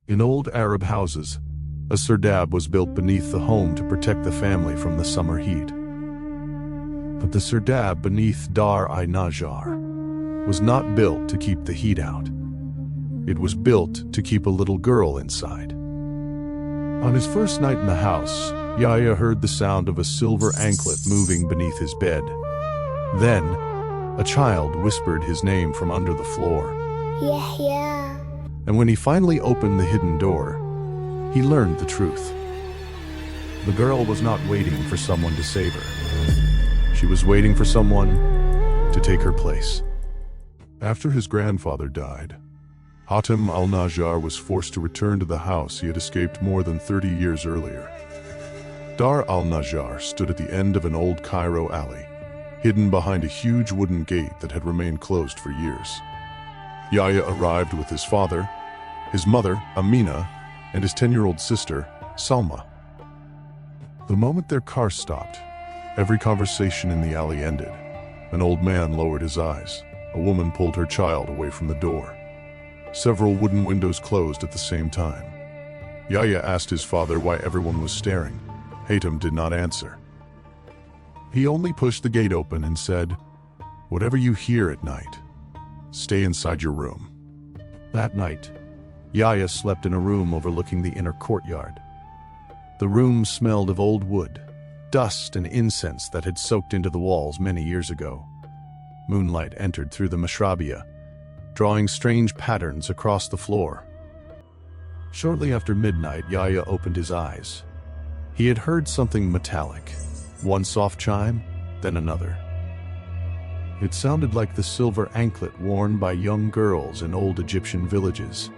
In old Arab houses, a sirdab was built beneath the home to protect the family from the summer heat. But the sirdab beneath Dar Al-Najjar was not built to keep the heat out. It was built to keep a little girl inside. On his first night in the house, Yahya heard the sound of a silver anklet moving beneath his bed. Then, a child whispered his name from under the floor. Yahya. And when he finally opened the hidden door, he learned the truth. The girl was not waiting for someone to save her. She was waiting for someone to take her place. After his grandfather died, Bint Al-Najjar was forced to return to the house he had escaped more than 30 years earlier. Dar Al-Najjar stood at the end of an old Cairo alley, hidden behind a huge wooden gate that had remained closed for years. Yahya arrived with his father, his mother, Amina, and his 10-year-old sister, Salma. The moment their car stopped, every conversation in the alley ended. An old man lowered his eyes. A woman pulled her child away from the door. Several wooden windows closed at the same time. Yahya asked his father why everyone was staring. Bint did not answer. He only pushed the gate open and said, "Whatever you hear at night, stay inside your room." That night, Yahya slept in a room overlooking the inner courtyard. The room smelled of old wood, dust and incense that had soaked into the walls many years ago. Moonlight entered through the mashrabiyah, drawing strange patterns across the floor. Shortly after midnight, Yahya opened his eyes. He had heard something metallic, one soft chime, then another. It sounded like the silver anklet worn by young girls in old Egyptian villages.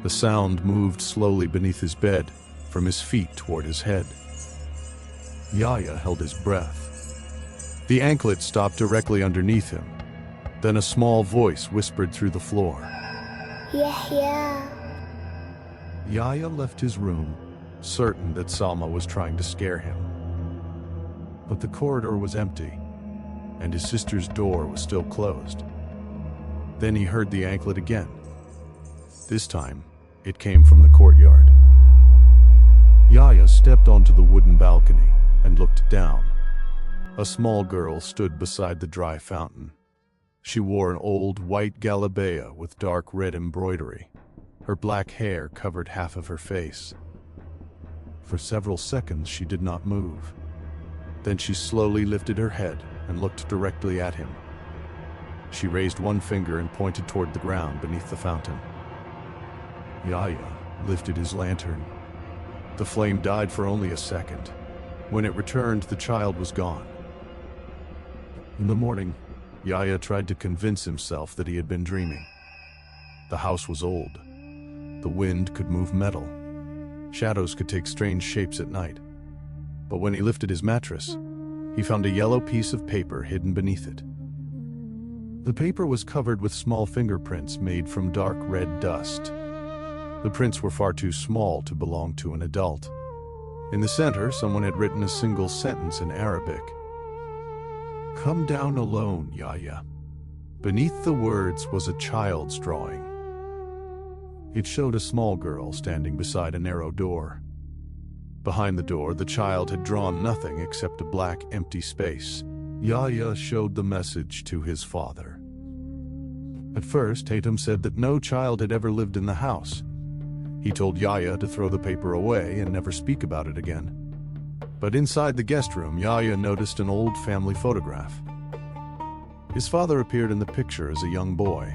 The sound moved slowly beneath his bed, from his feet toward his head. Yahya held his breath. The anklet stopped directly underneath him. Then a small voice whispered through the floor. Yahya. Yahya left his room, certain that Salma was trying to scare him. But the corridor was empty, and his sister's door was still closed. Then he heard the anklet again. This time, it came from the courtyard. Yahya stepped onto the wooden balcony and looked down. A small girl stood beside the dry fountain. She wore an old white galabeah with dark red embroidery. Her black hair covered half of her face. For several seconds she did not move. Then she slowly lifted her head and looked directly at him. She raised one finger and pointed toward the ground beneath the fountain. Yahya lifted his lantern. The flame died for only a second. When it returned, the child was gone. In the morning, Yahya tried to convince himself that he had been dreaming. The house was old. The wind could move metal. Shadows could take strange shapes at night. But when he lifted his mattress, he found a yellow piece of paper hidden beneath it. The paper was covered with small fingerprints made from dark red dust. The prints were far too small to belong to an adult. In the center, someone had written a single sentence in Arabic. "Come down alone, Yahya." Beneath the words was a child's drawing. It showed a small girl standing beside a narrow door. Behind the door, the child had drawn nothing except a black, empty space. Yahya showed the message to his father. At first, Bint said that no child had ever lived in the house. He told Yahya to throw the paper away and never speak about it again. But inside the guest room, Yahya noticed an old family photograph. His father appeared in the picture as a young boy.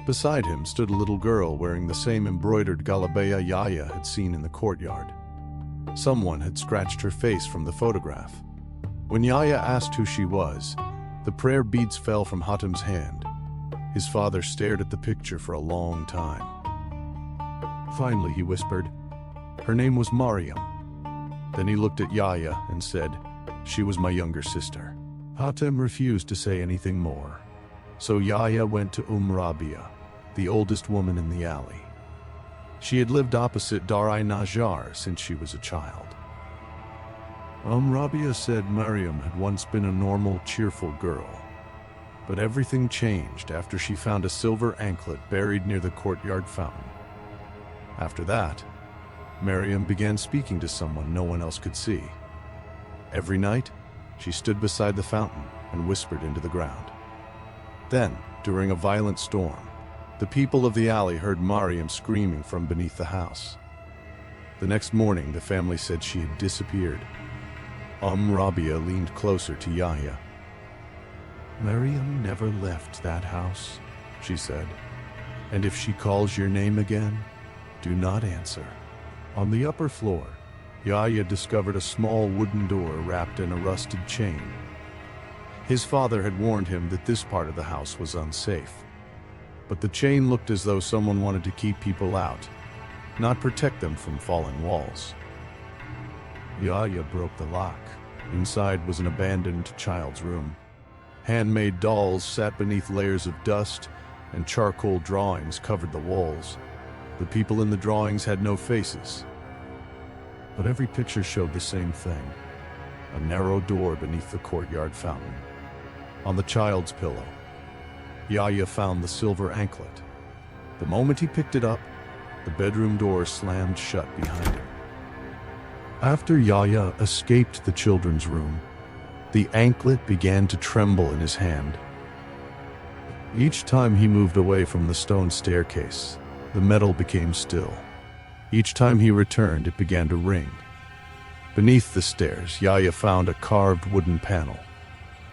Beside him stood a little girl wearing the same embroidered galabeah Yahya had seen in the courtyard. Someone had scratched her face from the photograph. When Yahya asked who she was, the prayer beads fell from Bint's hand. His father stared at the picture for a long time. Finally, he whispered, "Her name was Maryam." Then he looked at Yahya and said, "She was my younger sister." Bint refused to say anything more. So Yahya went to Rabia, the oldest woman in the alley. She had lived opposite Dar Al-Najjar since she was a child. Rabia said Maryam had once been a normal, cheerful girl. But everything changed after she found a silver anklet buried near the courtyard fountain. After that, Maryam began speaking to someone no one else could see. Every night, she stood beside the fountain and whispered into the ground. Then, during a violent storm, the people of the alley heard Maryam screaming from beneath the house. The next morning, the family said she had disappeared. Rabia leaned closer to Yahya. "Maryam never left that house," she said. "And if she calls your name again, do not answer." On the upper floor, Yahya discovered a small wooden door wrapped in a rusted chain. His father had warned him that this part of the house was unsafe. But the chain looked as though someone wanted to keep people out, not protect them from falling walls. Yahya broke the lock. Inside was an abandoned child's room. Handmade dolls sat beneath layers of dust, and charcoal drawings covered the walls. The people in the drawings had no faces. But every picture showed the same thing: a narrow door beneath the courtyard fountain. On the child's pillow, Yahya found the silver anklet. The moment he picked it up, the bedroom door slammed shut behind him. After Yahya escaped the children's room, the anklet began to tremble in his hand. Each time he moved away from the stone staircase, the metal became still. Each time he returned, it began to ring. Beneath the stairs, Yahya found a carved wooden panel.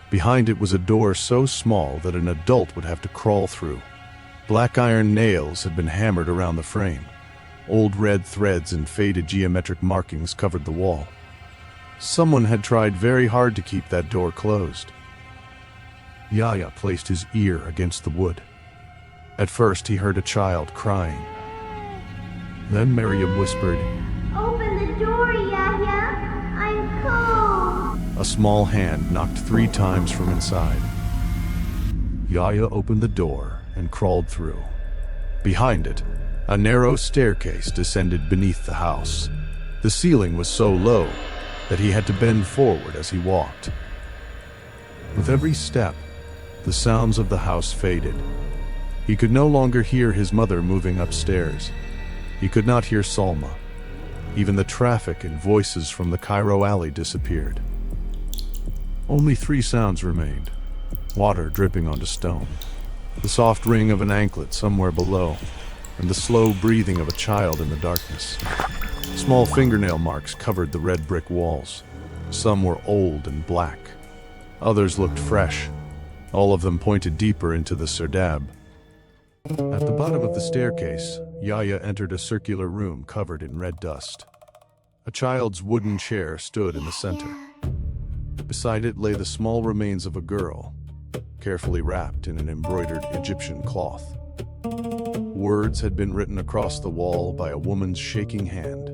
Behind it was a door so small that an adult would have to crawl through. Black iron nails had been hammered around the frame. Old red threads and faded geometric markings covered the wall. Someone had tried very hard to keep that door closed. Yahya placed his ear against the wood. At first, he heard a child crying. Then Maryam whispered, Open the door, Yahya. I'm cold. A small hand knocked 3 times from inside. Yahya opened the door and crawled through. Behind it, a narrow staircase descended beneath the house. The ceiling was so low that he had to bend forward as he walked. With every step, the sounds of the house faded. He could no longer hear his mother moving upstairs. He could not hear Salma. Even the traffic and voices from the Cairo alley disappeared. Only 3 sounds remained: water dripping onto stone, the soft ring of an anklet somewhere below, and the slow breathing of a child in the darkness. Small fingernail marks covered the red brick walls. Some were old and black. Others looked fresh. All of them pointed deeper into the Sirdab. At the bottom of the staircase, Yahya entered a circular room covered in red dust. A child's wooden chair stood in the center. Beside it lay the small remains of a girl, carefully wrapped in an embroidered Egyptian cloth. Words had been written across the wall by a woman's shaking hand.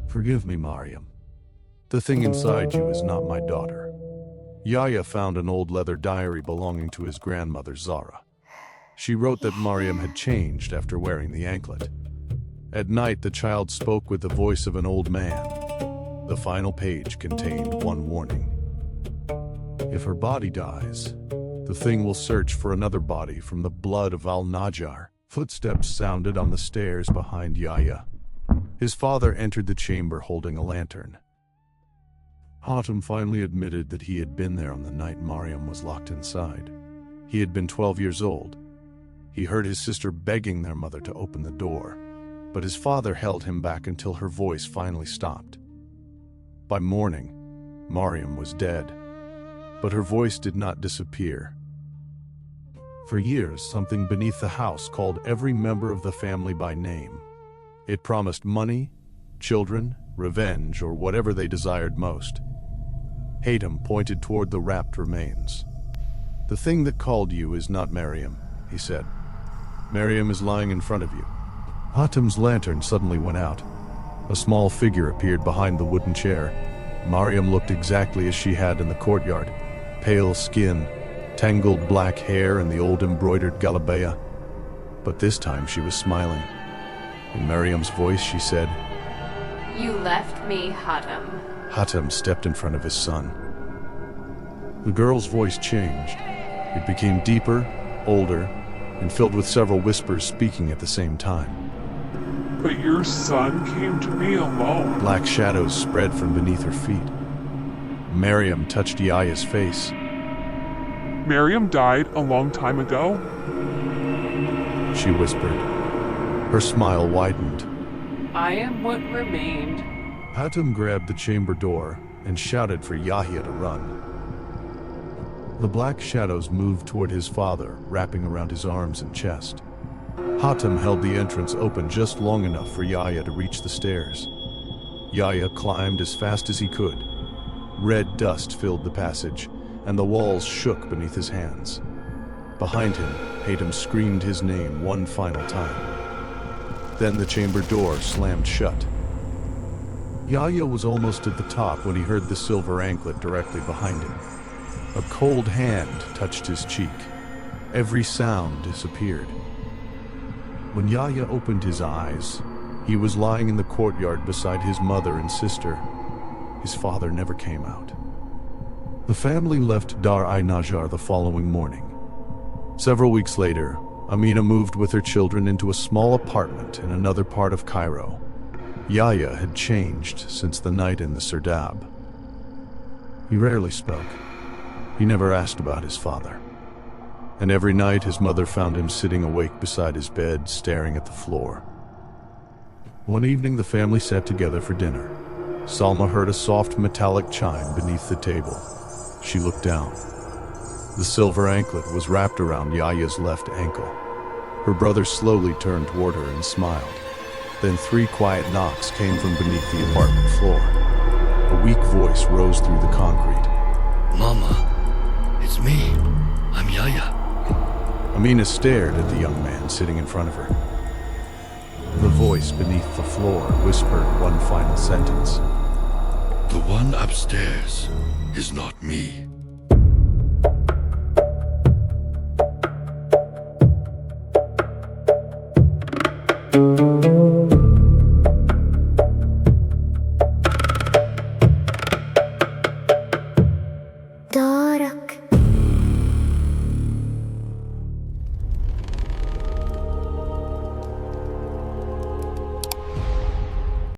"Forgive me, Maryam. The thing inside you is not my daughter." Yahya found an old leather diary belonging to his grandmother Zara. She wrote that Maryam had changed after wearing the anklet. At night, the child spoke with the voice of an old man. The final page contained one warning. If her body dies, the thing will search for another body from the blood of Al-Najjar. Footsteps sounded on the stairs behind Yahya. His father entered the chamber holding a lantern. Hatem finally admitted that he had been there on the night Maryam was locked inside. He had been 12 years old. He heard his sister begging their mother to open the door, but his father held him back until her voice finally stopped. By morning, Maryam was dead, but her voice did not disappear. For years, something beneath the house called every member of the family by name. It promised money, children, revenge, or whatever they desired most. Hatem pointed toward the wrapped remains. "The thing that called you is not Maryam," he said. "Maryam is lying in front of you." Hatem's lantern suddenly went out. A small figure appeared behind the wooden chair. Maryam looked exactly as she had in the courtyard: pale skin, tangled black hair, and the old embroidered galabeya. But this time she was smiling. In Maryam's voice she said, "You left me, Hatem." Hatem stepped in front of his son. The girl's voice changed. It became deeper, older, and filled with several whispers speaking at the same time. But your son came to me alone. Black shadows spread from beneath her feet. Miriam touched Yahya's face. Miriam died a long time ago. She whispered. Her smile widened. I am what remained. Hatem grabbed the chamber door and shouted for Yahya to run. The black shadows moved toward his father, wrapping around his arms and chest. Hatem held the entrance open just long enough for Yahya to reach the stairs. Yahya climbed as fast as he could. Red dust filled the passage, and the walls shook beneath his hands. Behind him, Hatem screamed his name one final time. Then the chamber door slammed shut. Yahya was almost at the top when he heard the silver anklet directly behind him. A cold hand touched his cheek. Every sound disappeared. When Yahya opened his eyes, he was lying in the courtyard beside his mother and sister. His father never came out. The family left Dar Al-Najjar the following morning. Several weeks later, Amina moved with her children into a small apartment in another part of Cairo. Yahya had changed since the night in the Sirdab. He rarely spoke. He never asked about his father. And every night his mother found him sitting awake beside his bed, staring at the floor. One evening the family sat together for dinner. Salma heard a soft metallic chime beneath the table. She looked down. The silver anklet was wrapped around Yahya's left ankle. Her brother slowly turned toward her and smiled. Then 3 quiet knocks came from beneath the apartment floor. A weak voice rose through the concrete. Mama, it's me. I'm Yahya. Amina stared at the young man sitting in front of her. The voice beneath the floor whispered one final sentence. The one upstairs is not me.